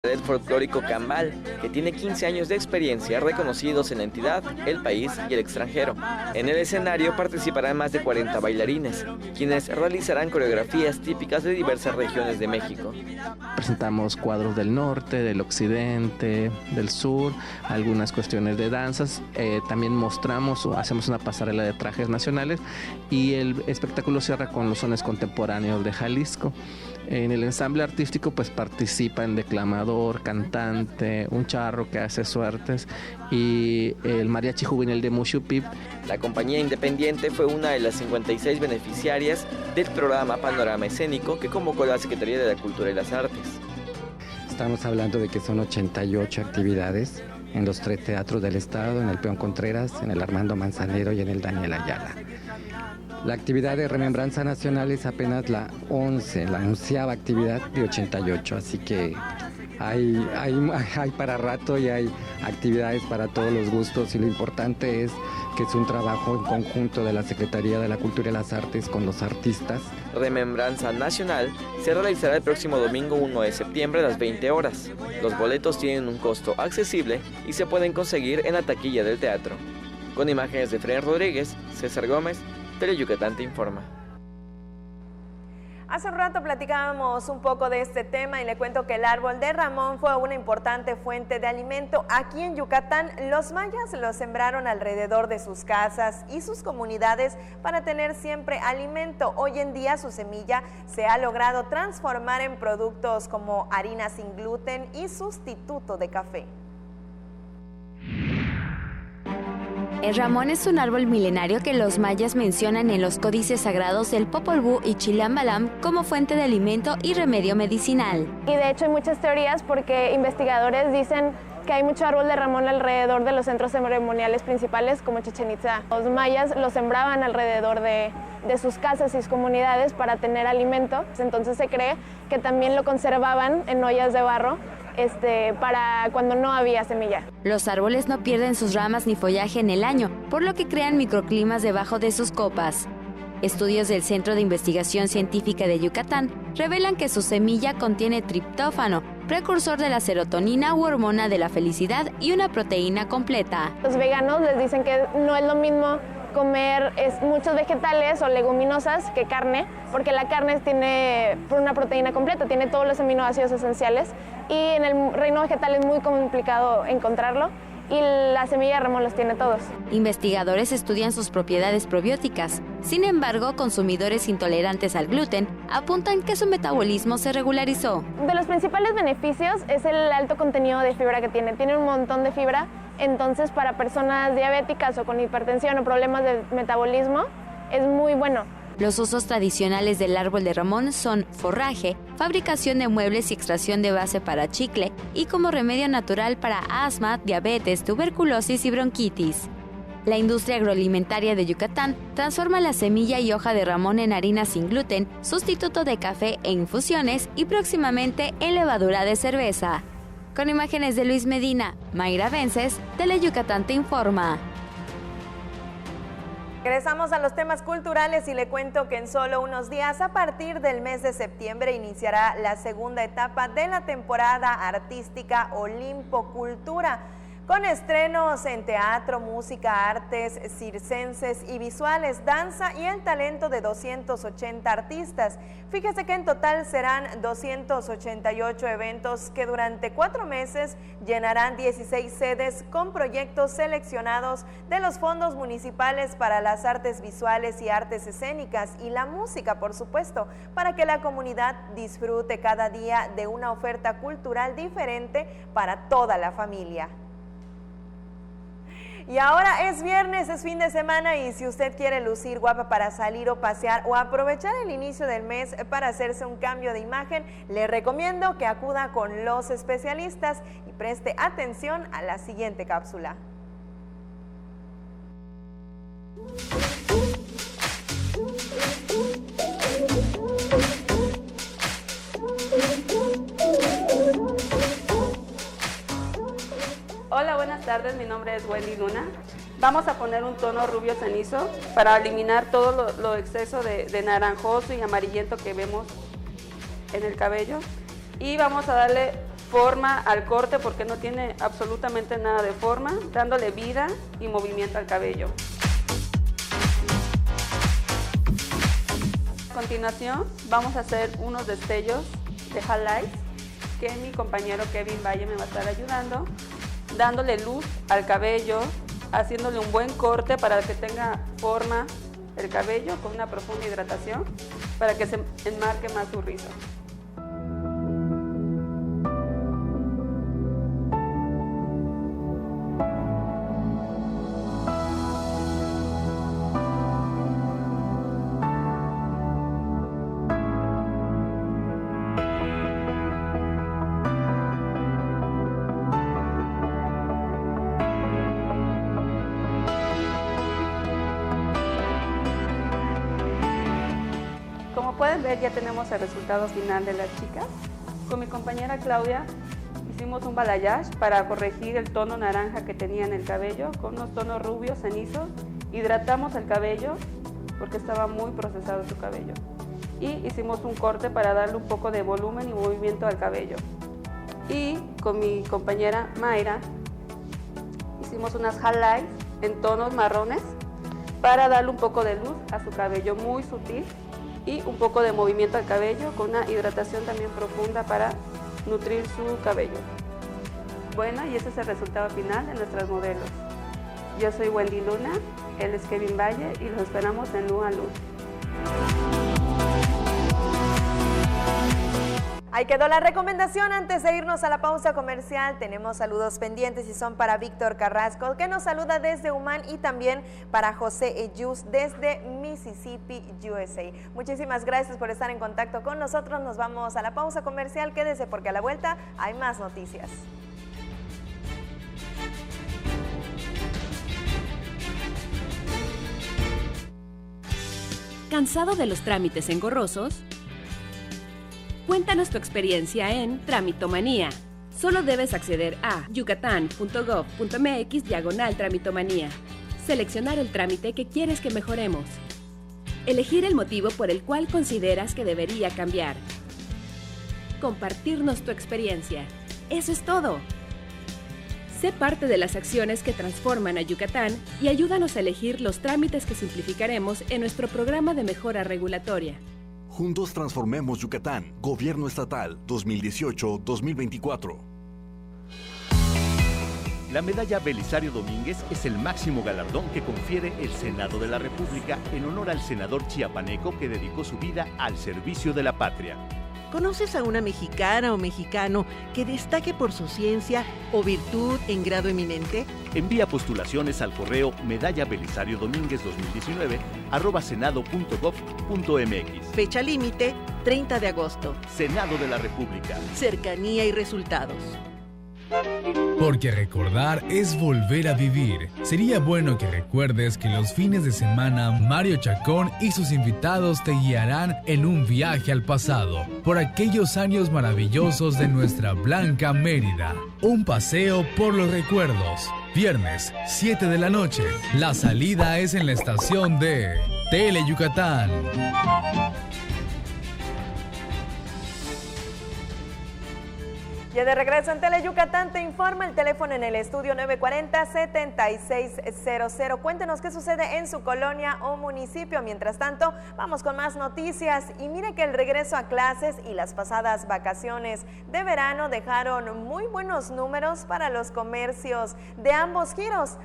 Ballet folclórico Cambal, que tiene 15 años de experiencia reconocidos en la entidad, el país y el extranjero. En el escenario participarán más de 40 bailarines, quienes realizarán coreografías típicas de diversas regiones de México. Presentamos cuadros del norte, del occidente, del sur, algunas cuestiones de danzas. También hacemos una pasarela de trajes nacionales y el espectáculo cierra con los sones contemporáneos de Jalisco. En el ensamble artístico pues participan declamador, cantante, un charro que hace suertes y el mariachi juvenil de Mushupip. La compañía independiente fue una de las 56 beneficiarias del programa Panorama Escénico que convocó la Secretaría de la Cultura y las Artes. Estamos hablando de que son 88 actividades en los 3 teatros del estado, en el Peón Contreras, en el Armando Manzanero y en el Daniel Ayala. La actividad de Remembranza Nacional es apenas la 11ª actividad de 88, así que hay para rato y hay actividades para todos los gustos y lo importante es que es un trabajo en conjunto de la Secretaría de la Cultura y las Artes con los artistas. Remembranza Nacional se realizará el próximo domingo 1 de septiembre a las 20 horas. Los boletos tienen un costo accesible y se pueden conseguir en la taquilla del teatro. Con imágenes de Fred Rodríguez, César Gómez, Teleyucatán te informa. Hace un rato platicábamos un poco de este tema y le cuento que el árbol de Ramón fue una importante fuente de alimento. Aquí en Yucatán, los mayas lo sembraron alrededor de sus casas y sus comunidades para tener siempre alimento. Hoy en día su semilla se ha logrado transformar en productos como harina sin gluten y sustituto de café. El ramón es un árbol milenario que los mayas mencionan en los códices sagrados del Popol Vuh y Chilam Balam como fuente de alimento y remedio medicinal. Y de hecho hay muchas teorías porque investigadores dicen que hay mucho árbol de ramón alrededor de los centros ceremoniales principales como Chichén Itzá. Los mayas lo sembraban alrededor de sus casas y sus comunidades para tener alimento, entonces se cree que también lo conservaban en ollas de barro para cuando no había semilla. Los árboles no pierden sus ramas ni follaje en el año, por lo que crean microclimas debajo de sus copas. Estudios del Centro de Investigación Científica de Yucatán revelan que su semilla contiene triptófano, precursor de la serotonina u hormona de la felicidad y una proteína completa. Los veganos les dicen que no es lo mismo comer muchos vegetales o leguminosas que carne, porque la carne tiene una proteína completa, tiene todos los aminoácidos esenciales y en el reino vegetal es muy complicado encontrarlo y la semilla de ramón los tiene todos. Investigadores estudian sus propiedades probióticas. Sin embargo, consumidores intolerantes al gluten apuntan que su metabolismo se regularizó. De los principales beneficios es el alto contenido de fibra que tiene. Tiene un montón de fibra, entonces para personas diabéticas o con hipertensión o problemas de metabolismo es muy bueno. Los usos tradicionales del árbol de ramón son forraje, fabricación de muebles y extracción de base para chicle, y como remedio natural para asma, diabetes, tuberculosis y bronquitis. La industria agroalimentaria de Yucatán transforma la semilla y hoja de ramón en harina sin gluten, sustituto de café e infusiones y próximamente en levadura de cerveza. Con imágenes de Luis Medina, Mayra Vences, Teleyucatán te informa. Regresamos a los temas culturales y le cuento que en solo unos días, a partir del mes de septiembre, iniciará la segunda etapa de la temporada artística Olimpo Cultura, con estrenos en teatro, música, artes circenses y visuales, danza y el talento de 280 artistas. Fíjese que en total serán 288 eventos que durante 4 meses llenarán 16 sedes con proyectos seleccionados de los fondos municipales para las artes visuales y artes escénicas y la música, por supuesto, para que la comunidad disfrute cada día de una oferta cultural diferente para toda la familia. Y ahora es viernes, es fin de semana y si usted quiere lucir guapa para salir o pasear o aprovechar el inicio del mes para hacerse un cambio de imagen, le recomiendo que acuda con los especialistas y preste atención a la siguiente cápsula. Hola, buenas tardes, mi nombre es Wendy Luna. Vamos a poner un tono rubio cenizo para eliminar todo lo exceso de naranjoso y amarillento que vemos en el cabello. Y vamos a darle forma al corte porque no tiene absolutamente nada de forma, dándole vida y movimiento al cabello. A continuación vamos a hacer unos destellos de highlights que mi compañero Kevin Valle me va a estar ayudando, dándole luz al cabello, haciéndole un buen corte para que tenga forma el cabello con una profunda hidratación para que se enmarque más su rizo. Como pueden ver, ya tenemos el resultado final de las chicas. Con mi compañera Claudia hicimos un balayage para corregir el tono naranja que tenía en el cabello con unos tonos rubios, cenizos. Hidratamos el cabello porque estaba muy procesado su cabello. Y hicimos un corte para darle un poco de volumen y movimiento al cabello. Y con mi compañera Mayra hicimos unas highlights en tonos marrones para darle un poco de luz a su cabello muy sutil y un poco de movimiento al cabello con una hidratación también profunda para nutrir su cabello. Bueno, y ese es el resultado final de nuestras modelos. Yo soy Wendy Luna, él es Kevin Valle y los esperamos en Luz a Luz. Ahí quedó la recomendación. Antes de irnos a la pausa comercial, tenemos saludos pendientes y son para Víctor Carrasco, que nos saluda desde Humán, y también para José Eyus desde Mississippi, USA. Muchísimas gracias por estar en contacto con nosotros. Nos vamos a la pausa comercial. Quédese porque a la vuelta hay más noticias. ¿Cansado de los trámites engorrosos? Cuéntanos tu experiencia en Tramitomanía. Solo debes acceder a yucatán.gov.mx/tramitomanía. Seleccionar el trámite que quieres que mejoremos. Elegir el motivo por el cual consideras que debería cambiar. Compartirnos tu experiencia. Eso es todo. Sé parte de las acciones que transforman a Yucatán y ayúdanos a elegir los trámites que simplificaremos en nuestro programa de mejora regulatoria. Juntos transformemos Yucatán. Gobierno Estatal 2018-2024. La medalla Belisario Domínguez es el máximo galardón que confiere el Senado de la República en honor al senador chiapaneco que dedicó su vida al servicio de la patria. ¿Conoces a una mexicana o mexicano que destaque por su ciencia o virtud en grado eminente? Envía postulaciones al correo medallabelisariodomínguez2019@senado.gov.mx. Fecha límite, 30 de agosto. Senado de la República. Cercanía y resultados. Porque recordar es volver a vivir. Sería bueno que recuerdes que los fines de semana Mario Chacón y sus invitados te guiarán en un viaje al pasado, por aquellos años maravillosos de nuestra blanca Mérida. Un paseo por los recuerdos. Viernes, 7 de la noche. La salida es en la estación de Tele Yucatán. Ya de regreso en Tele Yucatán, te informa el teléfono en el estudio 940-7600. Cuéntenos qué sucede en su colonia o municipio. Mientras tanto, vamos con más noticias. Y mire que el regreso a clases y las pasadas vacaciones de verano dejaron muy buenos números para los comercios de ambos giros.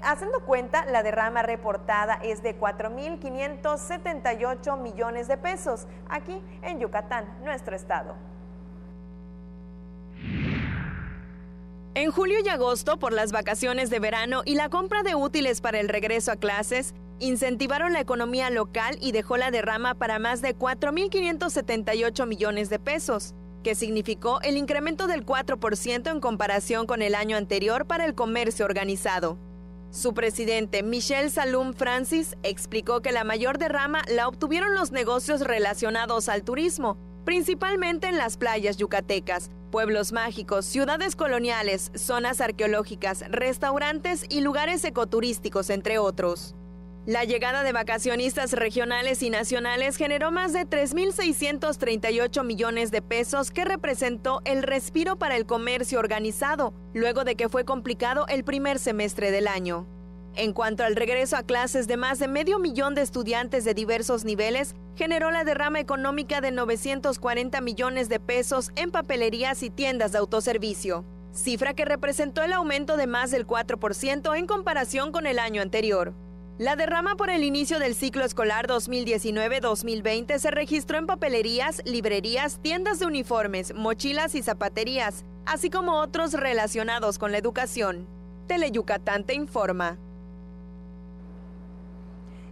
Haciendo cuenta, la derrama reportada es de 4.578 millones de pesos aquí en Yucatán, nuestro estado. En julio y agosto, por las vacaciones de verano y la compra de útiles para el regreso a clases, incentivaron la economía local y dejó la derrama para más de 4.578 millones de pesos, que significó el incremento del 4% en comparación con el año anterior para el comercio organizado. Su presidente, Michelle Salum Francis, explicó que la mayor derrama la obtuvieron los negocios relacionados al turismo, principalmente en las playas yucatecas, pueblos mágicos, ciudades coloniales, zonas arqueológicas, restaurantes y lugares ecoturísticos, entre otros. La llegada de vacacionistas regionales y nacionales generó más de 3.638 millones de pesos, que representó el respiro para el comercio organizado, luego de que fue complicado el primer semestre del año. En cuanto al regreso a clases de más de 500,000 de estudiantes de diversos niveles, generó la derrama económica de 940 millones de pesos en papelerías y tiendas de autoservicio, cifra que representó el aumento de más del 4% en comparación con el año anterior. La derrama por el inicio del ciclo escolar 2019-2020 se registró en papelerías, librerías, tiendas de uniformes, mochilas y zapaterías, así como otros relacionados con la educación. Teleyucatán te informa.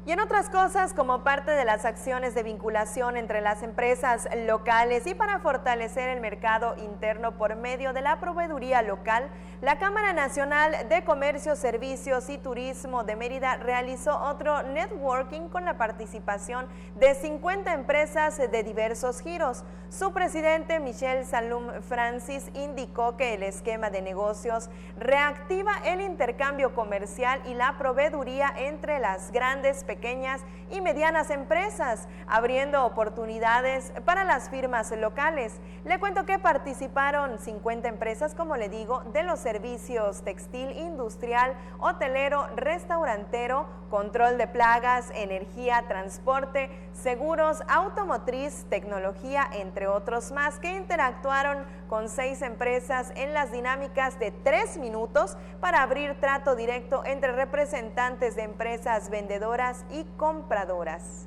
Y en otras cosas, como parte de las acciones de vinculación entre las empresas locales y para fortalecer el mercado interno por medio de la proveeduría local, la Cámara Nacional de Comercio, Servicios y Turismo de Mérida realizó otro networking con la participación de 50 empresas de diversos giros. Su presidente, Michel Salum Francis, indicó que el esquema de negocios reactiva el intercambio comercial y la proveeduría entre las grandes, pequeñas y medianas empresas, abriendo oportunidades para las firmas locales. Le cuento que participaron 50 empresas, como le digo, de los servicios textil, industrial, hotelero, restaurantero, control de plagas, energía, transporte, seguros, automotriz, tecnología, entre otros más, que interactuaron con 6 empresas en las dinámicas de 3 minutos para abrir trato directo entre representantes de empresas vendedoras y compradoras.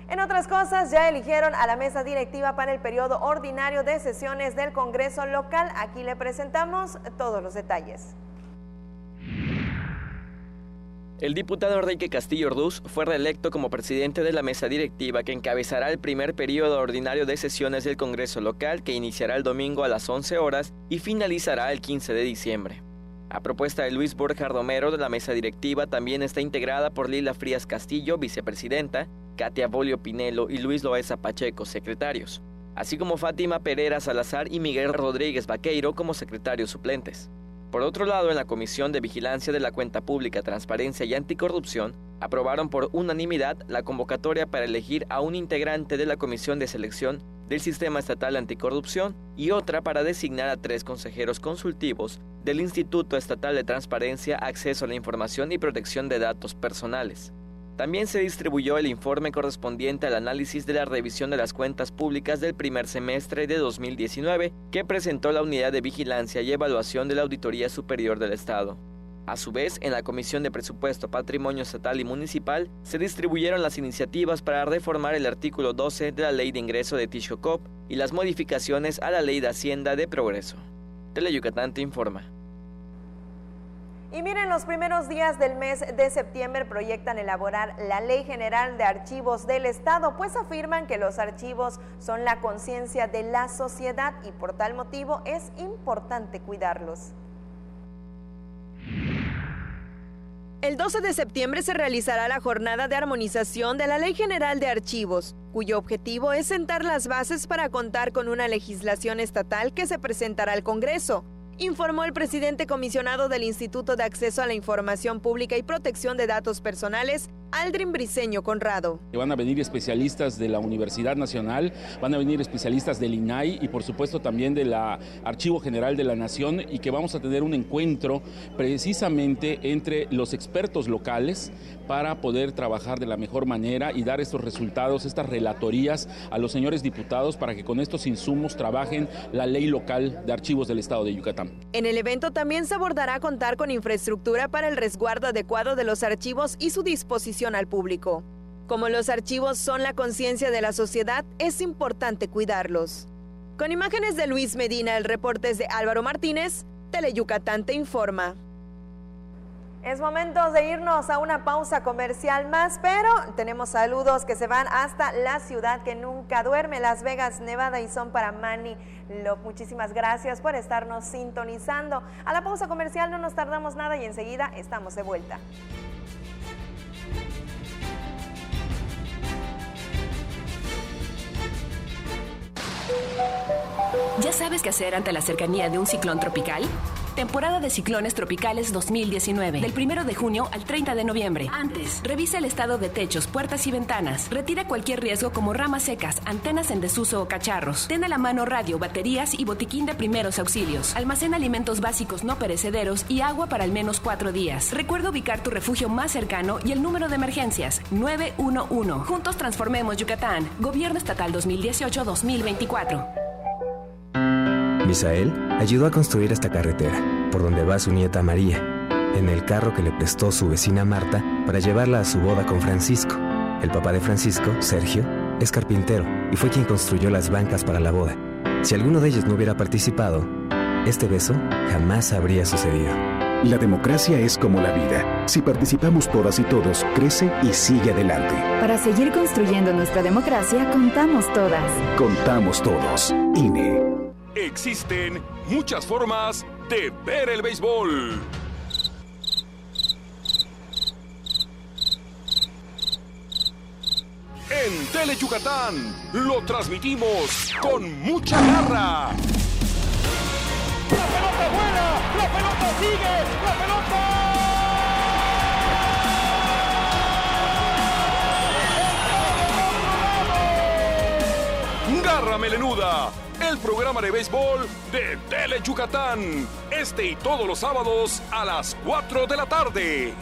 En otras cosas, ya eligieron a la mesa directiva para el periodo ordinario de sesiones del Congreso local. Aquí le presentamos todos los detalles. El diputado Enrique Castillo Orduz fue reelecto como presidente de la mesa directiva que encabezará el primer periodo ordinario de sesiones del Congreso local, que iniciará el domingo a las 11 horas y finalizará el 15 de diciembre. A propuesta de Luis Borja Romero, de la mesa directiva también está integrada por Lila Frías Castillo, vicepresidenta, Katia Bolio Pinelo y Luis Loaiza Pacheco, secretarios, así como Fátima Pereira Salazar y Miguel Rodríguez Vaqueiro como secretarios suplentes. Por otro lado, en la Comisión de Vigilancia de la Cuenta Pública, Transparencia y Anticorrupción, aprobaron por unanimidad la convocatoria para elegir a un integrante de la Comisión de Selección del Sistema Estatal Anticorrupción y otra para designar a 3 consejeros consultivos del Instituto Estatal de Transparencia, Acceso a la Información y Protección de Datos Personales. También se distribuyó el informe correspondiente al análisis de la revisión de las cuentas públicas del primer semestre de 2019 que presentó la Unidad de Vigilancia y Evaluación de la Auditoría Superior del Estado. A su vez, en la Comisión de Presupuesto, Patrimonio Estatal y Municipal se distribuyeron las iniciativas para reformar el artículo 12 de la Ley de Ingreso de Tixocop y las modificaciones a la Ley de Hacienda de Progreso. Teleyucatán te informa. Y miren, los primeros días del mes de septiembre proyectan elaborar la Ley General de Archivos del Estado, pues afirman que los archivos son la conciencia de la sociedad y por tal motivo es importante cuidarlos. El 12 de septiembre se realizará la jornada de armonización de la Ley General de Archivos, cuyo objetivo es sentar las bases para contar con una legislación estatal que se presentará al Congreso, informó el presidente comisionado del Instituto de Acceso a la Información Pública y Protección de Datos Personales, Aldrin Briceño Conrado. Van a venir especialistas de la Universidad Nacional, van a venir especialistas del INAI y por supuesto también del Archivo General de la Nación, y que vamos a tener un encuentro precisamente entre los expertos locales para poder trabajar de la mejor manera y dar estos resultados, estas relatorías a los señores diputados para que con estos insumos trabajen la ley local de archivos del Estado de Yucatán. En el evento también se abordará contar con infraestructura para el resguardo adecuado de los archivos y su disposición al público. Como los archivos son la conciencia de la sociedad, es importante cuidarlos. Con imágenes de Luis Medina, el reporte es de Álvaro Martínez, Teleyucatán te informa. Es momento de irnos a una pausa comercial más, pero tenemos saludos que se van hasta la ciudad que nunca duerme, Las Vegas, Nevada, y son para Manny Love. Muchísimas gracias por estarnos sintonizando. A la pausa comercial no nos tardamos nada y enseguida estamos de vuelta. ¿Ya sabes qué hacer ante la cercanía de un ciclón tropical? Temporada de ciclones tropicales 2019. Del 1 de junio al 30 de noviembre. Antes, revisa el estado de techos, puertas y ventanas. Retira cualquier riesgo como ramas secas, antenas en desuso o cacharros. Ten a la mano radio, baterías y botiquín de primeros auxilios. Almacena alimentos básicos no perecederos y agua para al menos 4 días. Recuerda ubicar tu refugio más cercano y el número de emergencias 911. Juntos transformemos Yucatán. Gobierno Estatal 2018-2024. Misael ayudó a construir esta carretera, por donde va su nieta María, en el carro que le prestó su vecina Marta para llevarla a su boda con Francisco. El papá de Francisco, Sergio, es carpintero y fue quien construyó las bancas para la boda. Si alguno de ellos no hubiera participado, este beso jamás habría sucedido. La democracia es como la vida. Si participamos todas y todos, crece y sigue adelante. Para seguir construyendo nuestra democracia, contamos todas. Contamos todos. INE. Existen muchas formas de ver el béisbol. En Tele Yucatán lo transmitimos con mucha garra. ¡La pelota vuela! ¡La pelota sigue! ¡La pelota! ¡Garra Melenuda! El programa de béisbol de Tele Yucatán. Este y todos los sábados a las 4 de la tarde.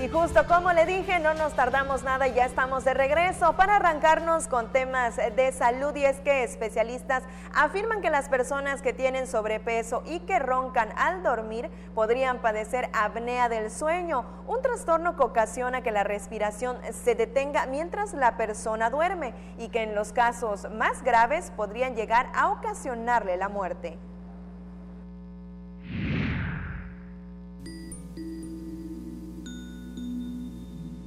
Y justo como le dije, no nos tardamos nada y ya estamos de regreso para arrancarnos con temas de salud. Y es que especialistas afirman que las personas que tienen sobrepeso y que roncan al dormir podrían padecer apnea del sueño, un trastorno que ocasiona que la respiración se detenga mientras la persona duerme y que en los casos más graves podrían llegar a ocasionarle la muerte.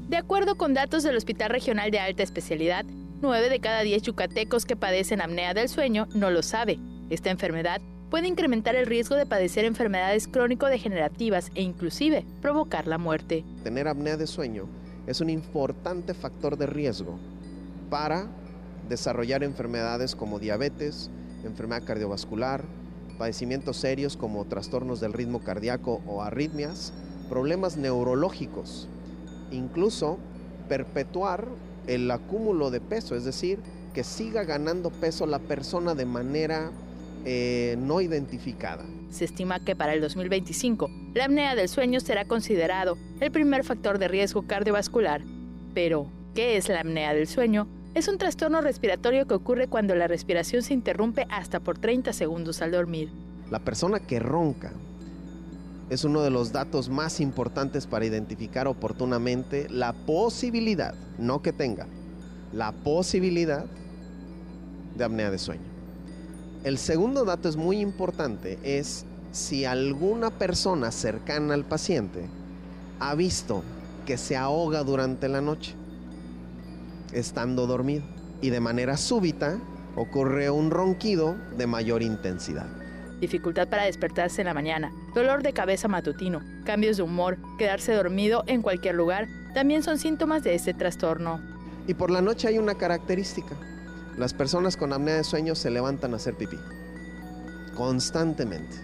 De acuerdo con datos del Hospital Regional de Alta Especialidad, 9 de cada 10 yucatecos que padecen apnea del sueño no lo sabe. Esta enfermedad puede incrementar el riesgo de padecer enfermedades crónico-degenerativas e inclusive provocar la muerte. Tener apnea de sueño es un importante factor de riesgo para desarrollar enfermedades como diabetes, enfermedad cardiovascular, padecimientos serios como trastornos del ritmo cardíaco o arritmias, problemas neurológicos, incluso perpetuar el acúmulo de peso, es decir, que siga ganando peso la persona de manera no identificada. Se estima que para el 2025, la apnea del sueño será considerado el primer factor de riesgo cardiovascular. Pero, ¿qué es la apnea del sueño? Es un trastorno respiratorio que ocurre cuando la respiración se interrumpe hasta por 30 segundos al dormir. La persona que ronca es uno de los datos más importantes para identificar oportunamente la posibilidad, no que tenga, la posibilidad de apnea de sueño. El segundo dato es muy importante, es si alguna persona cercana al paciente ha visto que se ahoga durante la noche, estando dormido, y de manera súbita ocurre un ronquido de mayor intensidad. Dificultad para despertarse en la mañana, dolor de cabeza matutino, cambios de humor, quedarse dormido en cualquier lugar, también son síntomas de este trastorno. Y por la noche hay una característica. Las personas con apnea de sueño se levantan a hacer pipí constantemente.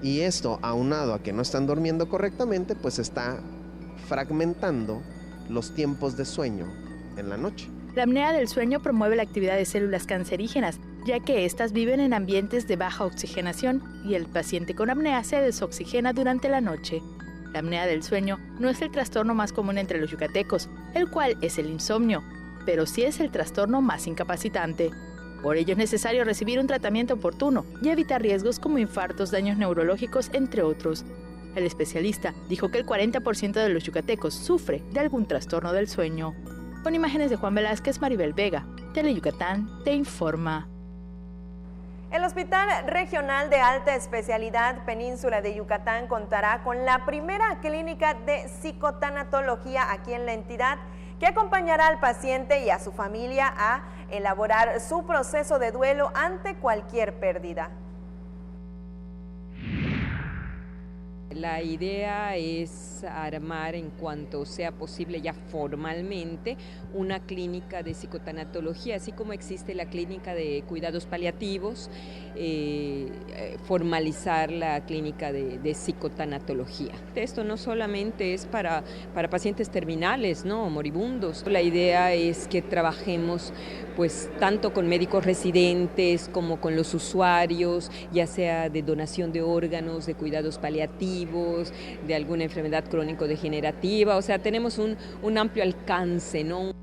Y esto, aunado a que no están durmiendo correctamente, pues está fragmentando los tiempos de sueño en la noche. La apnea del sueño promueve la actividad de células cancerígenas, ya que éstas viven en ambientes de baja oxigenación y el paciente con apnea se desoxigena durante la noche. La apnea del sueño no es el trastorno más común entre los yucatecos, el cual es el insomnio, pero sí es el trastorno más incapacitante. Por ello es necesario recibir un tratamiento oportuno y evitar riesgos como infartos, daños neurológicos, entre otros. El especialista dijo que el 40% de los yucatecos sufre de algún trastorno del sueño. Con imágenes de Juan Velázquez, Maribel Vega, Tele Yucatán te informa. El Hospital Regional de Alta Especialidad Península de Yucatán contará con la primera clínica de psicotanatología aquí en la entidad, que acompañará al paciente y a su familia a elaborar su proceso de duelo ante cualquier pérdida. La idea es armar, en cuanto sea posible ya formalmente, una clínica de psicotanatología, así como existe la clínica de cuidados paliativos, formalizar la clínica de psicotanatología. Esto no solamente es para pacientes terminales, ¿no?, moribundos. La idea es que trabajemos pues tanto con médicos residentes como con los usuarios, ya sea de donación de órganos, de cuidados paliativos, de alguna enfermedad crónico-degenerativa. O sea, tenemos un amplio alcance, ¿no?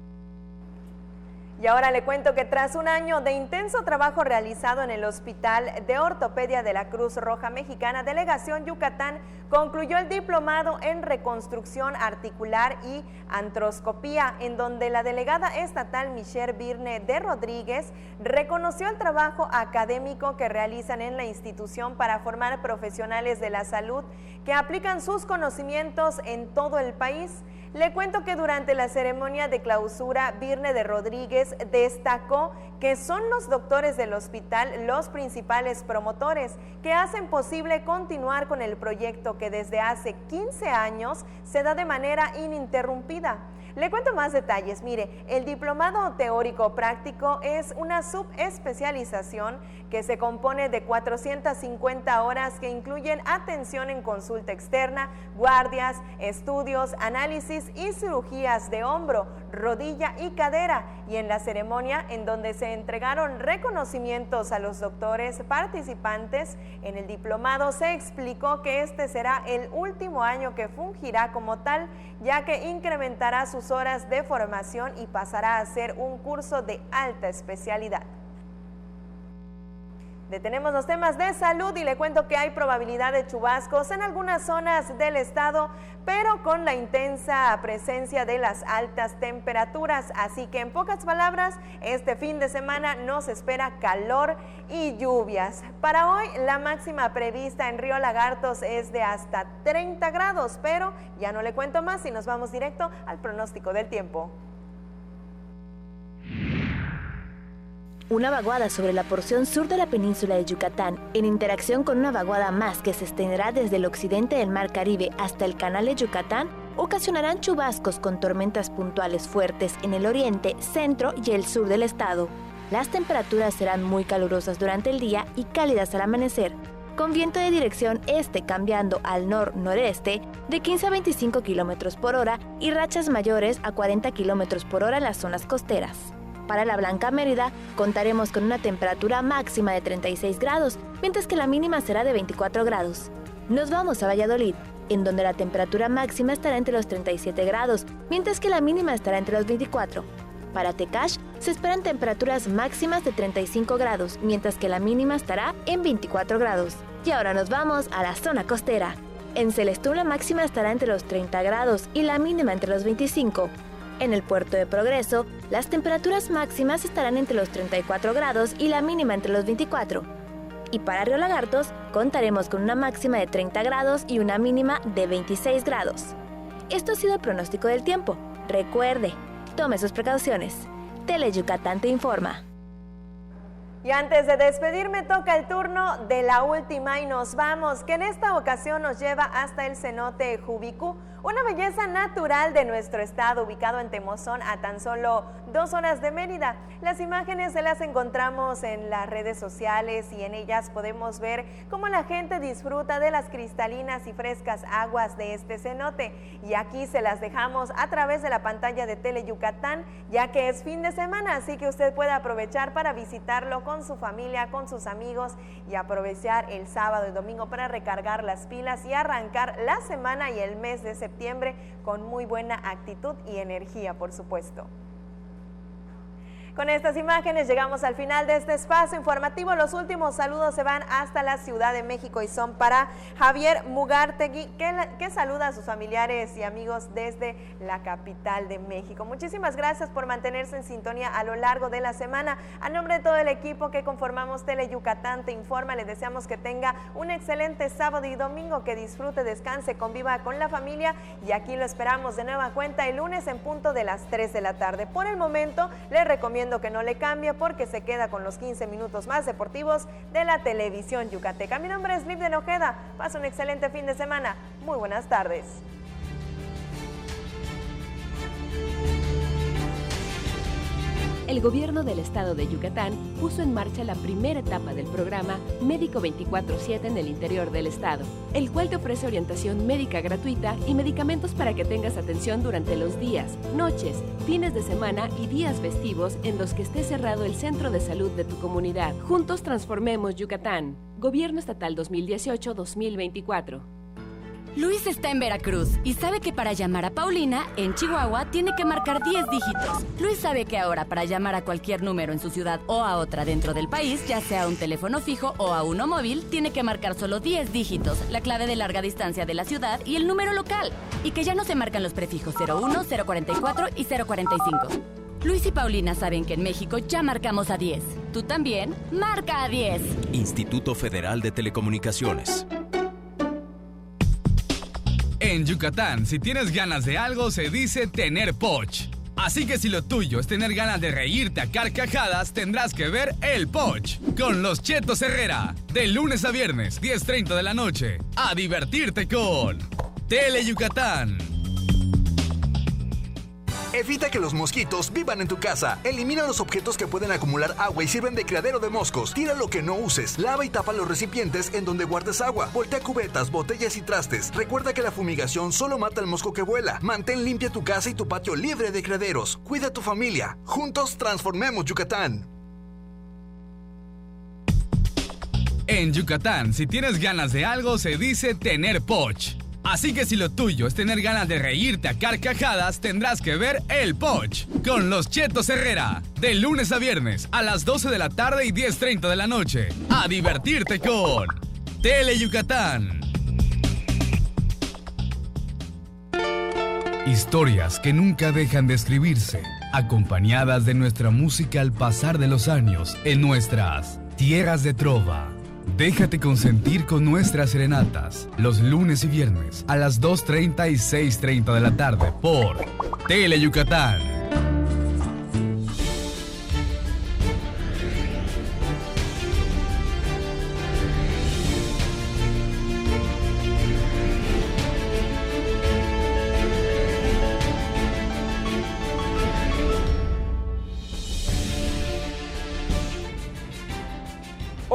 Y ahora le cuento que tras un año de intenso trabajo realizado en el Hospital de Ortopedia de la Cruz Roja Mexicana, Delegación Yucatán concluyó el diplomado en reconstrucción articular y artroscopía, en donde la delegada estatal Michelle Virne de Rodríguez reconoció el trabajo académico que realizan en la institución para formar profesionales de la salud que aplican sus conocimientos en todo el país. Le cuento que durante la ceremonia de clausura, Virne de Rodríguez destacó que son los doctores del hospital los principales promotores que hacen posible continuar con el proyecto que desde hace 15 años se da de manera ininterrumpida. Le cuento más detalles. Mire, el diplomado teórico práctico es una subespecialización que se compone de 450 horas que incluyen atención en consulta externa, guardias, estudios, análisis y cirugías de hombro, rodilla y cadera. Y en la ceremonia, en donde se entregaron reconocimientos a los doctores participantes en el diplomado, se explicó que este será el último año que fungirá como tal, ya que incrementará sus horas de formación y pasará a ser un curso de alta especialidad. Detenemos los temas de salud y le cuento que hay probabilidad de chubascos en algunas zonas del estado, pero con la intensa presencia de las altas temperaturas. Así que en pocas palabras, este fin de semana nos espera calor y lluvias. Para hoy, la máxima prevista en Río Lagartos es de hasta 30 grados, pero ya no le cuento más y nos vamos directo al pronóstico del tiempo. Una vaguada sobre la porción sur de la península de Yucatán, en interacción con una vaguada más que se extenderá desde el occidente del Mar Caribe hasta el Canal de Yucatán, ocasionarán chubascos con tormentas puntuales fuertes en el oriente, centro y el sur del estado. Las temperaturas serán muy calurosas durante el día y cálidas al amanecer, con viento de dirección este cambiando al nor-noreste de 15 a 25 km por hora y rachas mayores a 40 km por hora en las zonas costeras. Para la Blanca Mérida, contaremos con una temperatura máxima de 36 grados, mientras que la mínima será de 24 grados. Nos vamos a Valladolid, en donde la temperatura máxima estará entre los 37 grados, mientras que la mínima estará entre los 24. Para Tecash, se esperan temperaturas máximas de 35 grados, mientras que la mínima estará en 24 grados. Y ahora nos vamos a la zona costera. En Celestún la máxima estará entre los 30 grados y la mínima entre los 25. En el puerto de Progreso, las temperaturas máximas estarán entre los 34 grados y la mínima entre los 24. Y para Río Lagartos, contaremos con una máxima de 30 grados y una mínima de 26 grados. Esto ha sido el pronóstico del tiempo. Recuerde, tome sus precauciones. Tele Yucatán te informa. Y antes de despedirme, toca el turno de la última y nos vamos, que en esta ocasión nos lleva hasta el cenote Jubicú, una belleza natural de nuestro estado, ubicado en Temozón, a tan solo 2 horas de Mérida. Las imágenes se las encontramos en las redes sociales y en ellas podemos ver cómo la gente disfruta de las cristalinas y frescas aguas de este cenote. Y aquí se las dejamos a través de la pantalla de Tele Yucatán, ya que es fin de semana, así que usted puede aprovechar para visitarlo con su familia, con sus amigos y aprovechar el sábado y domingo para recargar las pilas y arrancar la semana y el mes de septiembre con muy buena actitud y energía, por supuesto. Con estas imágenes llegamos al final de este espacio informativo. Los últimos saludos se van hasta la Ciudad de México y son para Javier Mugartegui, que saluda a sus familiares y amigos desde la capital de México. Muchísimas gracias por mantenerse en sintonía a lo largo de la semana. A nombre de todo el equipo que conformamos Tele Yucatán Te Informa, les deseamos que tenga un excelente sábado y domingo, que disfrute, descanse, conviva con la familia y aquí lo esperamos de nueva cuenta el lunes en punto de las 3 de la tarde. Por el momento, les recomiendo que no le cambie porque se queda con los 15 minutos más deportivos de la televisión yucateca. Mi nombre es Liv de Ojeda. Pasa un excelente fin de semana. Muy buenas tardes. El gobierno del estado de Yucatán puso en marcha la primera etapa del programa Médico 24/7 en el interior del estado, el cual te ofrece orientación médica gratuita y medicamentos para que tengas atención durante los días, noches, fines de semana y días festivos en los que esté cerrado el centro de salud de tu comunidad. Juntos transformemos Yucatán. Gobierno Estatal 2018-2024. Luis está en Veracruz y sabe que para llamar a Paulina, en Chihuahua, tiene que marcar 10 dígitos. Luis sabe que ahora para llamar a cualquier número en su ciudad o a otra dentro del país, ya sea un teléfono fijo o a uno móvil, tiene que marcar solo 10 dígitos, la clave de larga distancia de la ciudad y el número local. Y que ya no se marcan los prefijos 01, 044 y 045. Luis y Paulina saben que en México ya marcamos a 10. Tú también, marca a 10. Instituto Federal de Telecomunicaciones. En Yucatán, si tienes ganas de algo, se dice tener poch. Así que si lo tuyo es tener ganas de reírte a carcajadas, tendrás que ver El Poch con los Chetos Herrera. De lunes a viernes, 10:30 de la noche. A divertirte con Tele Yucatán. Evita que los mosquitos vivan en tu casa. Elimina los objetos que pueden acumular agua y sirven de criadero de moscos. Tira lo que no uses. Lava y tapa los recipientes en donde guardes agua. Voltea cubetas, botellas y trastes. Recuerda que la fumigación solo mata al mosco que vuela. Mantén limpia tu casa y tu patio libre de criaderos. Cuida a tu familia. Juntos transformemos Yucatán. En Yucatán, si tienes ganas de algo, se dice tener poch. Así que si lo tuyo es tener ganas de reírte a carcajadas, tendrás que ver El Poch con los Chetos Herrera. De lunes a viernes a las 12 de la tarde y 10:30 de la noche. A divertirte con Tele Yucatán. Historias que nunca dejan de escribirse, acompañadas de nuestra música al pasar de los años en nuestras tierras de trova. Déjate consentir con nuestras serenatas, los lunes y viernes a las 2:30 y 6:30 de la tarde por Tele Yucatán.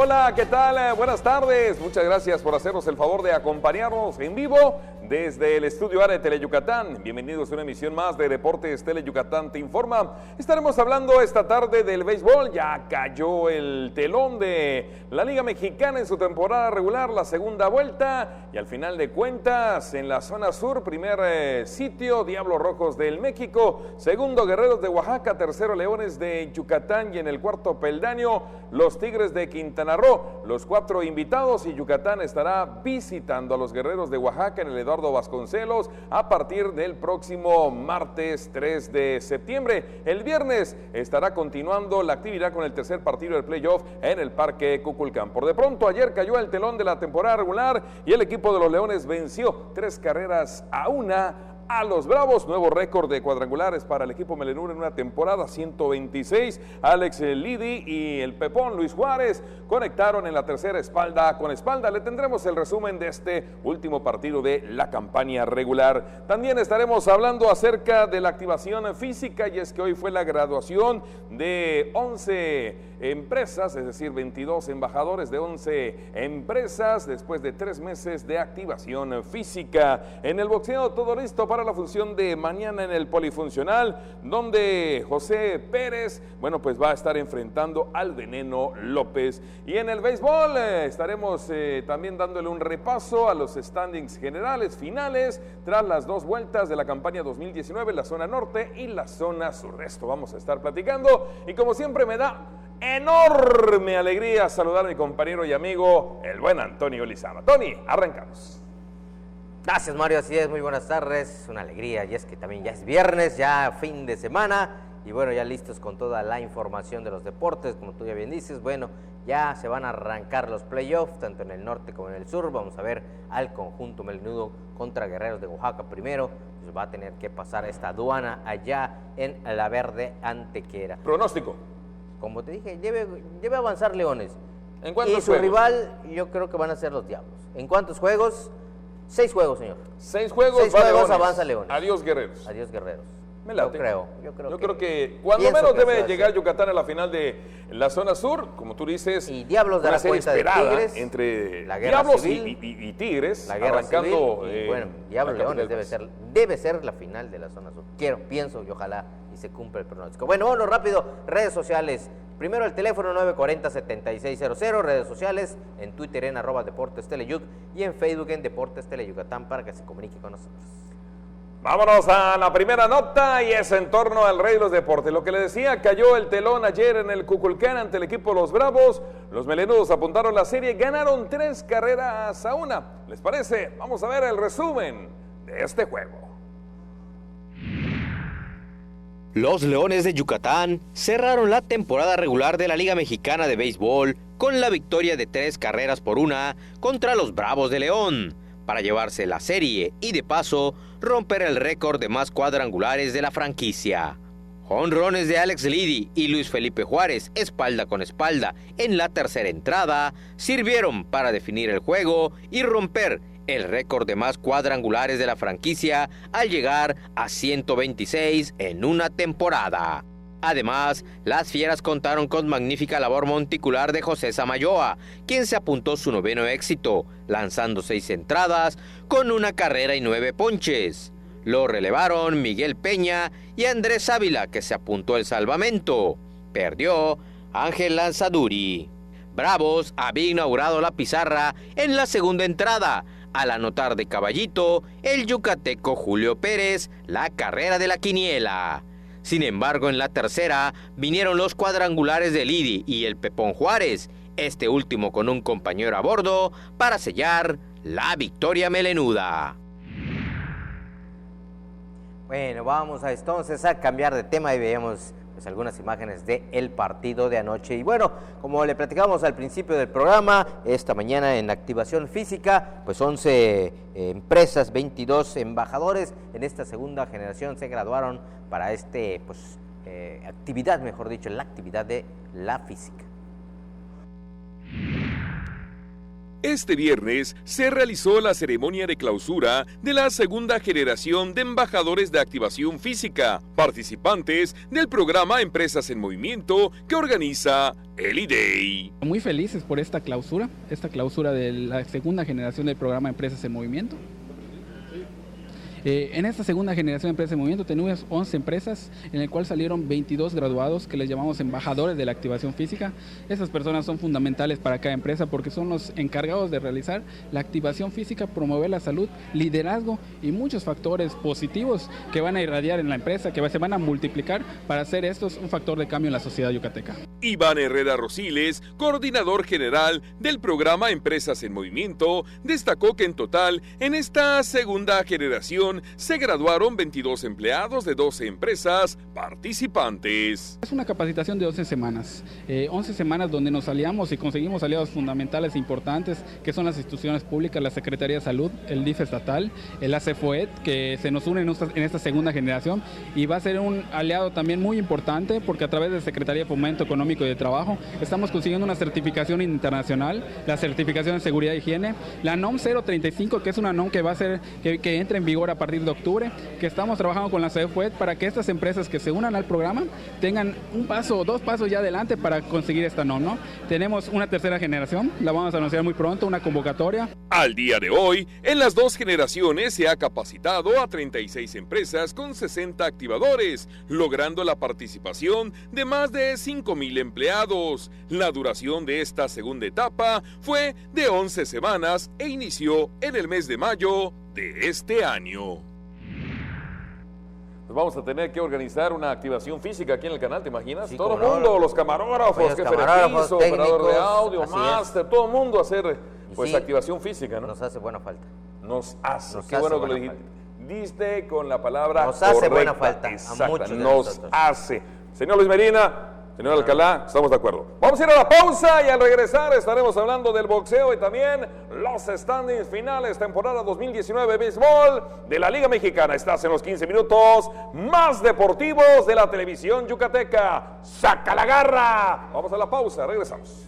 Hola, ¿qué tal? Buenas tardes. Muchas gracias por hacernos el favor de acompañarnos en vivo desde el estudio área de Tele Yucatán. Bienvenidos a una emisión más de Deportes Tele Yucatán Te Informa. Estaremos hablando esta tarde del béisbol. Ya cayó el telón de la Liga Mexicana en su temporada regular, la segunda vuelta. Y al final de cuentas, en la zona sur, primer sitio, Diablos Rojos del México. Segundo, Guerreros de Oaxaca. Tercero, Leones de Yucatán. Y en el cuarto peldaño, los Tigres de Quintana Roo. Los 4 invitados, y Yucatán estará visitando a los Guerreros de Oaxaca en el Eduardo Vasconcelos a partir del próximo martes 3 de septiembre. El viernes estará continuando la actividad con el tercer partido del playoff en el Parque Cuculcán. Por de pronto, ayer cayó el telón de la temporada regular y el equipo de los Leones venció 3-1 a los Bravos. Nuevo récord de cuadrangulares para el equipo melenur en una temporada, 126. Alex Lidi y el Pepón Luis Juárez conectaron en la tercera espalda con espalda. Le tendremos el resumen de este último partido de la campaña regular. También estaremos hablando acerca de la activación física, y es que hoy fue la graduación de 11 empresas, es decir, 22 embajadores de 11 empresas después de 3 meses de activación física. En el boxeo, todo listo para para la función de mañana en el Polifuncional, donde José Pérez, bueno, pues va a estar enfrentando al Veneno López. Y en el béisbol estaremos también dándole un repaso a los standings generales finales tras las 2 vueltas de la campaña 2019, la zona norte y la zona sur. De esto vamos a estar platicando y como siempre me da enorme alegría saludar a mi compañero y amigo, el buen Antonio Lizama. Tony, arrancamos. Gracias, Mario, así es, muy buenas tardes, una alegría, y es que también ya es viernes, ya fin de semana, y bueno, ya listos con toda la información de los deportes, como tú ya bien dices, bueno, ya se van a arrancar los playoffs, tanto en el norte como en el sur, vamos a ver al conjunto melenudo contra Guerreros de Oaxaca primero, pues va a tener que pasar esta aduana allá en La Verde Antequera. Pronóstico. Como te dije, debe avanzar Leones. ¿En cuántos y su juegos? Rival, yo creo que van a ser los Diablos. ¿En cuántos juegos? 6 juegos, señor. 6 juegos, 6 juegos, Leones. avanza Leones. Adiós, Guerreros. Adiós, Guerreros. Me late. Yo creo que cuando menos debe llegar Yucatán a la final de la zona sur, como tú dices. Y Diablos de la cuenta de Tigres. Entre la guerra Diablos civil, y Tigres, la guerra arrancando. Civil, y bueno, Diablos Leones debe ser la final de la zona sur. Pienso y ojalá y se cumpla el pronóstico. Bueno, vámonos rápido. Redes sociales. Primero el teléfono 940-7600, redes sociales, en Twitter en @Deportes Teleyuc y en Facebook en Deportes Teleyucatán para que se comunique con nosotros. Vámonos a la primera nota y es en torno al rey de los deportes. Lo que le decía, cayó el telón ayer en el Cuculcán ante el equipo Los Bravos. Los melenudos apuntaron la serie, ganaron 3-1. ¿Les parece? Vamos a ver el resumen de este juego. Los Leones de Yucatán cerraron la temporada regular de la Liga Mexicana de Béisbol con la victoria de 3-1 contra los Bravos de León, para llevarse la serie y de paso romper el récord de más cuadrangulares de la franquicia. Jonrones de Alex Liddy y Luis Felipe Juárez, espalda con espalda en la tercera entrada, sirvieron para definir el juego y romper el récord de más cuadrangulares de la franquicia al llegar a 126 en una temporada. Además, las Fieras contaron con magnífica labor monticular de José Samayoa, quien se apuntó su 9º éxito, lanzando 6 entradas con una carrera y 9 ponches. Lo relevaron Miguel Peña y Andrés Ávila, que se apuntó el salvamento. Perdió Ángel Lanzaduri. Bravos había inaugurado la pizarra en la segunda entrada, al anotar de caballito el yucateco Julio Pérez la carrera de la quiniela. Sin embargo, en la tercera vinieron los cuadrangulares de Liddy y el Pepón Juárez, este último con un compañero a bordo, para sellar la victoria melenuda. Bueno, vamos entonces a cambiar de tema y veamos pues algunas imágenes del partido de anoche. Y bueno, como le platicamos al principio del programa, esta mañana en Activación Física, pues 11 empresas, 22 embajadores en esta segunda generación se graduaron para actividad, mejor dicho, la actividad de la física. Este viernes se realizó la ceremonia de clausura de la segunda generación de embajadores de activación física, participantes del programa Empresas en Movimiento que organiza el IDEI. Muy felices por esta clausura de la segunda generación del programa Empresas en Movimiento. En esta segunda generación de Empresas en Movimiento tenemos 11 empresas, en el cual salieron 22 graduados que les llamamos embajadores de la activación física. Esas personas son fundamentales para cada empresa porque son los encargados de realizar la activación física, promover la salud, liderazgo y muchos factores positivos que van a irradiar en la empresa, que se van a multiplicar para hacer estos un factor de cambio en la sociedad yucateca. Iván Herrera Rosiles, coordinador general del programa Empresas en Movimiento, destacó que en total en esta segunda generación se graduaron 22 empleados de 12 empresas participantes. Es una capacitación de 11 semanas, 11 semanas donde nos aliamos y conseguimos aliados fundamentales e importantes, que son las instituciones públicas, la Secretaría de Salud, el DIF estatal, el ACFOET, que se nos unen en esta segunda generación y va a ser un aliado también muy importante porque a través de Secretaría de Fomento Económico y de Trabajo estamos consiguiendo una certificación internacional, la certificación de seguridad e higiene, la NOM 035, que es una NOM que va a ser que entre en vigor a partir de octubre, que estamos trabajando con la CFUET para que estas empresas que se unan al programa tengan un paso o 2 pasos ya adelante para conseguir esta NOM, ¿no? Tenemos una tercera generación, la vamos a anunciar muy pronto, una convocatoria. Al día de hoy, en las 2 generaciones se ha capacitado a 36 empresas con 60 activadores, logrando la participación de más de 5,000 empleados. La duración de esta segunda etapa fue de 11 semanas e inició en el mes de mayo de este año. Pues vamos a tener que organizar una activación física aquí en el canal, ¿te imaginas? Sí, todo el no, mundo, los camarógrafos, jefe de piso, operador de audio, máster, todo el mundo hacer pues activación física, ¿no? Nos hace buena falta. Nos hace, qué bueno que lo dijiste. Diste con la palabra nos hace correcta, buena falta exacta, a muchos de nos nosotros. hace. Señor Luis Medina, señor Alcalá, estamos de acuerdo. Vamos a ir a la pausa y al regresar estaremos hablando del boxeo y también los standings finales, temporada 2019 de béisbol de la Liga Mexicana. Estás en los 15 minutos más deportivos de la televisión yucateca. ¡Saca la garra! Vamos a la pausa, regresamos.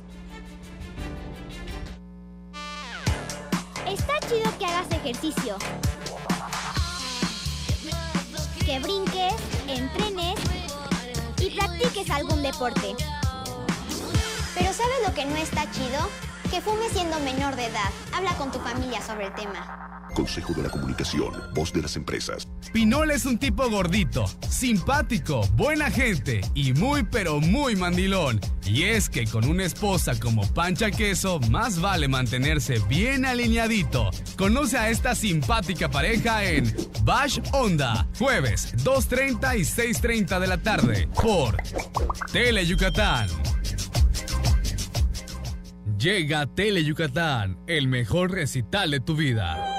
Está chido que hagas ejercicio, que brinques, entrenes y practiques algún deporte. Pero ¿sabes lo que no está chido? Que fumes siendo menor de edad. Habla con tu familia sobre el tema. Consejo de la Comunicación, voz de las empresas. Pinol es un tipo gordito, simpático, buena gente y muy pero muy mandilón. Y es que con una esposa como Pancha Queso, más vale mantenerse bien alineadito. Conoce a esta simpática pareja en Bash Onda, jueves 2:30 y 6:30 de la tarde por Tele Yucatán. Llega Tele Yucatán, el mejor recital de tu vida.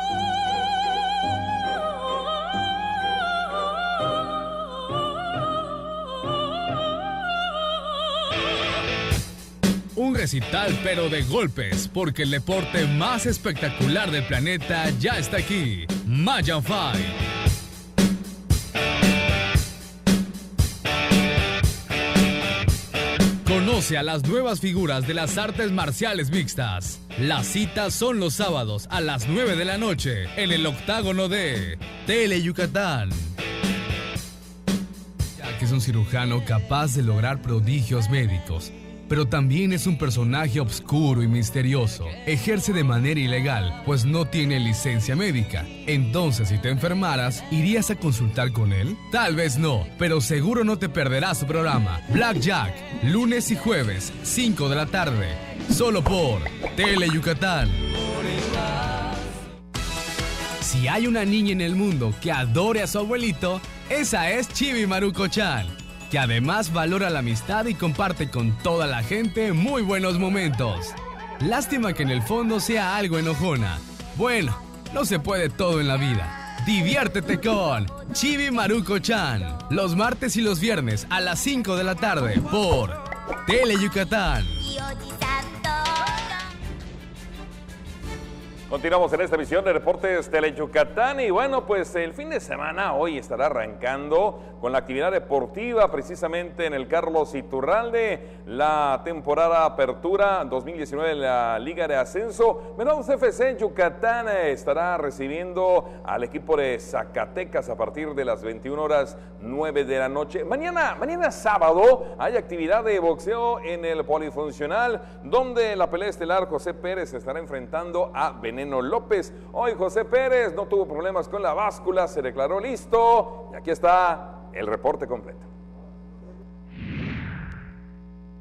Un recital pero de golpes, porque el deporte más espectacular del planeta ya está aquí. Mayan Fight. Conoce a las nuevas figuras de las artes marciales mixtas. Las citas son los sábados a las 9 de la noche en el octágono de Tele Yucatán. Jack es un cirujano capaz de lograr prodigios médicos, pero también es un personaje oscuro y misterioso. Ejerce de manera ilegal, pues no tiene licencia médica. Entonces, si te enfermaras, ¿irías a consultar con él? Tal vez no, pero seguro no te perderás su programa. Black Jack, lunes y jueves, 5 de la tarde, solo por Tele Yucatán. Si hay una niña en el mundo que adore a su abuelito, esa es Chibi Maruko-chan, que además valora la amistad y comparte con toda la gente muy buenos momentos. Lástima que en el fondo sea algo enojona. Bueno, no se puede todo en la vida. Diviértete con Chibi Maruko-chan, los martes y los viernes a las 5 de la tarde por Tele Yucatán. Continuamos en esta emisión de Deportes Tele Yucatán y bueno, pues el fin de semana hoy estará arrancando con la actividad deportiva precisamente en el Carlos Iturralde, la temporada apertura 2019 de la Liga de Ascenso. Venados FC Yucatán estará recibiendo al equipo de Zacatecas a partir de las 21:09 de la noche. Mañana sábado hay actividad de boxeo en el Polifuncional, donde la pelea estelar José Pérez se estará enfrentando a Veneno López. Hoy José Pérez no tuvo problemas con la báscula, se declaró listo y aquí está el reporte completo.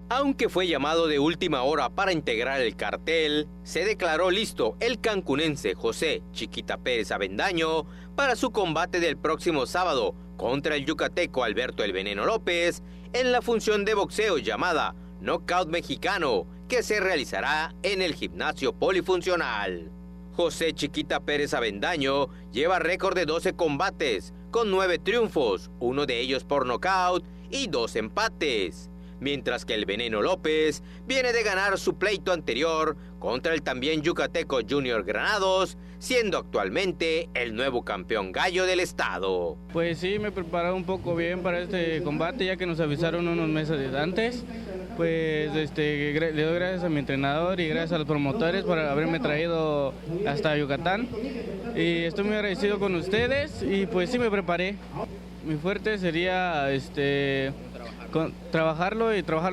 Aunque fue llamado de última hora para integrar el cartel, se declaró listo el cancunense José Chiquita Pérez Avendaño para su combate del próximo sábado contra el yucateco Alberto El Veneno López en la función de boxeo llamada Knockout Mexicano, que se realizará en el gimnasio polifuncional. José Chiquita Pérez Avendaño lleva récord de 12 combates, con 9 triunfos, uno de ellos por nocaut y 2 empates. Mientras que el Veneno López viene de ganar su pleito anterior contra el también yucateco Junior Granados, siendo actualmente el nuevo campeón gallo del estado. Pues sí, me he preparado un poco bien para este combate, ya que nos avisaron unos meses antes. Pues le doy gracias a mi entrenador y gracias a los promotores por haberme traído hasta Yucatán. Y estoy muy agradecido con ustedes y pues sí me preparé. Mi fuerte sería trabajarlo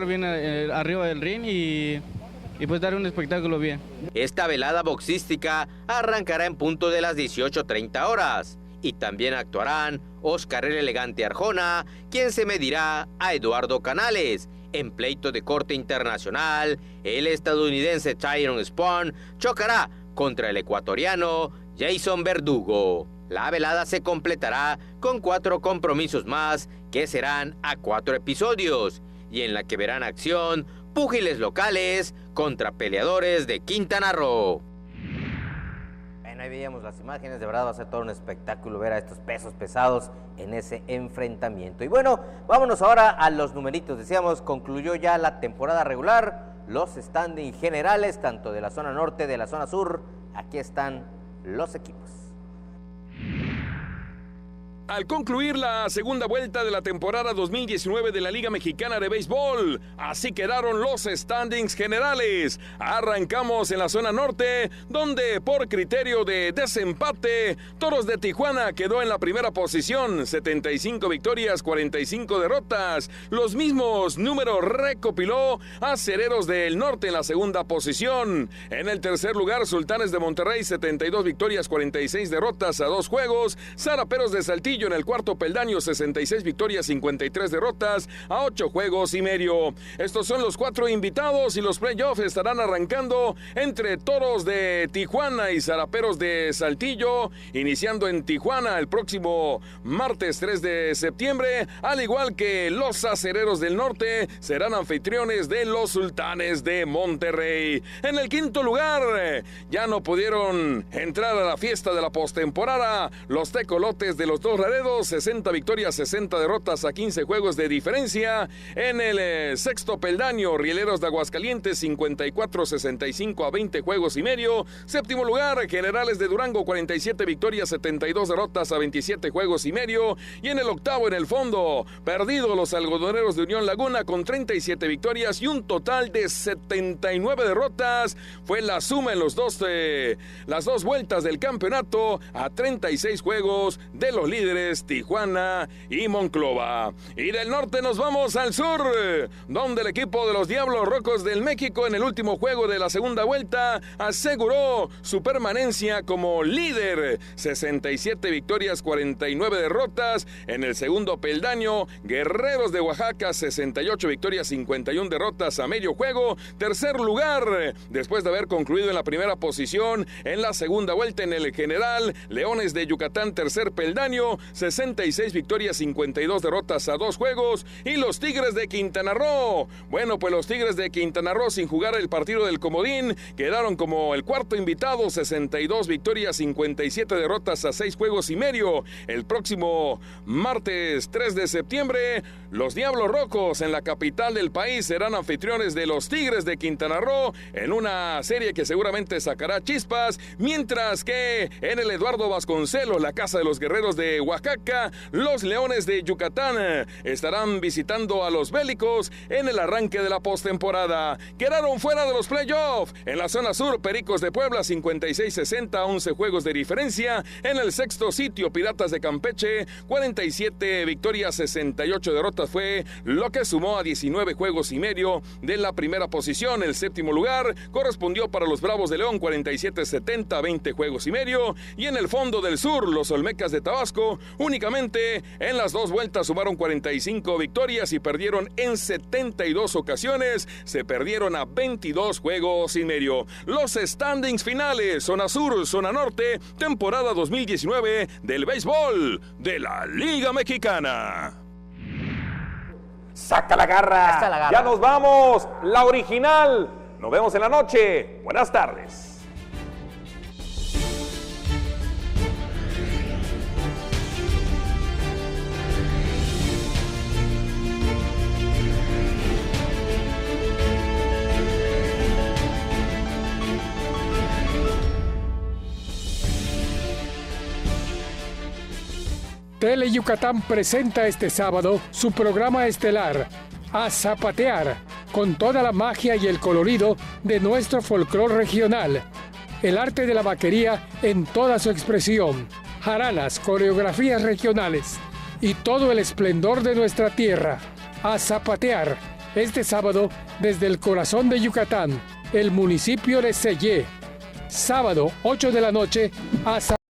bien arriba del ring y y pues dar un espectáculo bien. Esta velada boxística arrancará en punto de las 18:30 horas y también actuarán Oscar el Elegante Arjona, quien se medirá a Eduardo Canales. En pleito de corte internacional, el estadounidense Tyrone Spong chocará contra el ecuatoriano Jason Verdugo. La velada se completará con 4 compromisos más que serán a 4 episodios y en la que verán acción púgiles locales contra peleadores de Quintana Roo. Bueno, ahí veíamos las imágenes, de verdad va a ser todo un espectáculo ver a estos pesos pesados en ese enfrentamiento. Y bueno, vámonos ahora a los numeritos. Decíamos, concluyó ya la temporada regular, los standings generales, tanto de la zona norte, de la zona sur. Aquí están los equipos. Al concluir la segunda vuelta de la temporada 2019 de la Liga Mexicana de Béisbol, así quedaron los standings generales. Arrancamos en la zona norte, donde por criterio de desempate, Toros de Tijuana quedó en la primera posición, 75 victorias, 45 derrotas. Los mismos números recopiló Acereros del Norte en la segunda posición. En el tercer lugar, Sultanes de Monterrey, 72 victorias, 46 derrotas a 2 juegos. Zaraperos de Saltillo en el cuarto peldaño, 66 victorias, 53 derrotas a 8 juegos y medio. Estos son los 4 invitados y los playoffs estarán arrancando entre Toros de Tijuana y Zaraperos de Saltillo, iniciando en Tijuana el próximo martes 3 de septiembre, al igual que los Acereros del Norte serán anfitriones de los Sultanes de Monterrey. En el quinto lugar, ya no pudieron entrar a la fiesta de la postemporada los Tecolotes de los Dos Laredos, 60 victorias, 60 derrotas a 15 juegos de diferencia. En el sexto peldaño, Rieleros de Aguascalientes, 54-65 a 20 juegos y medio. Séptimo lugar, Generales de Durango, 47 victorias, 72 derrotas a 27 juegos y medio. Y en el octavo, en el fondo, perdido los Algodoneros de Unión Laguna con 37 victorias y un total de 79 derrotas. Fue la suma en las dos vueltas del campeonato a 36 juegos de los líderes Tijuana y Monclova. Y del norte nos vamos al sur, donde el equipo de los Diablos Rojos del México en el último juego de la segunda vuelta aseguró su permanencia como líder, 67 victorias, 49 derrotas. En el segundo peldaño, Guerreros de Oaxaca, 68 victorias, 51 derrotas a medio juego. Tercer lugar, después de haber concluido en la primera posición en la segunda vuelta en el general, Leones de Yucatán, tercer peldaño, 66 victorias, 52 derrotas a 2 juegos. Y los Tigres de Quintana Roo. Bueno, pues los Tigres de Quintana Roo, sin jugar el partido del comodín, quedaron como el cuarto invitado, 62 victorias, 57 derrotas a 6 juegos y medio. El próximo martes 3 de septiembre, los Diablos Rojos en la capital del país serán anfitriones de los Tigres de Quintana Roo en una serie que seguramente sacará chispas, mientras que en el Eduardo Vasconcelos, la casa de los Guerreros de Oaxaca, los Leones de Yucatán estarán visitando a los Bélicos en el arranque de la postemporada. Quedaron fuera de los playoffs. En la zona sur, Pericos de Puebla, 56-60, 11 juegos de diferencia. En el sexto sitio, Piratas de Campeche, 47 victorias, 68 derrotas fue lo que sumó a 19 juegos y medio de la primera posición. El séptimo lugar correspondió para los Bravos de León, 47-70, 20 juegos y medio. Y en el fondo del sur, los Olmecas de Tabasco únicamente en las 2 vueltas sumaron 45 victorias y perdieron en 72 ocasiones. Se perdieron a 22 juegos y medio. Los standings finales, zona sur, zona norte, temporada 2019 del béisbol de la Liga Mexicana. ¡Saca la garra! Está la garra. Ya nos vamos, la original. Nos vemos en la noche. Buenas tardes. Tele Yucatán presenta este sábado su programa estelar, A Zapatear, con toda la magia y el colorido de nuestro folclore regional. El arte de la vaquería en toda su expresión, jaranas, coreografías regionales y todo el esplendor de nuestra tierra. A Zapatear, este sábado desde el corazón de Yucatán, el municipio de Sellé. Sábado, 8 de la noche, a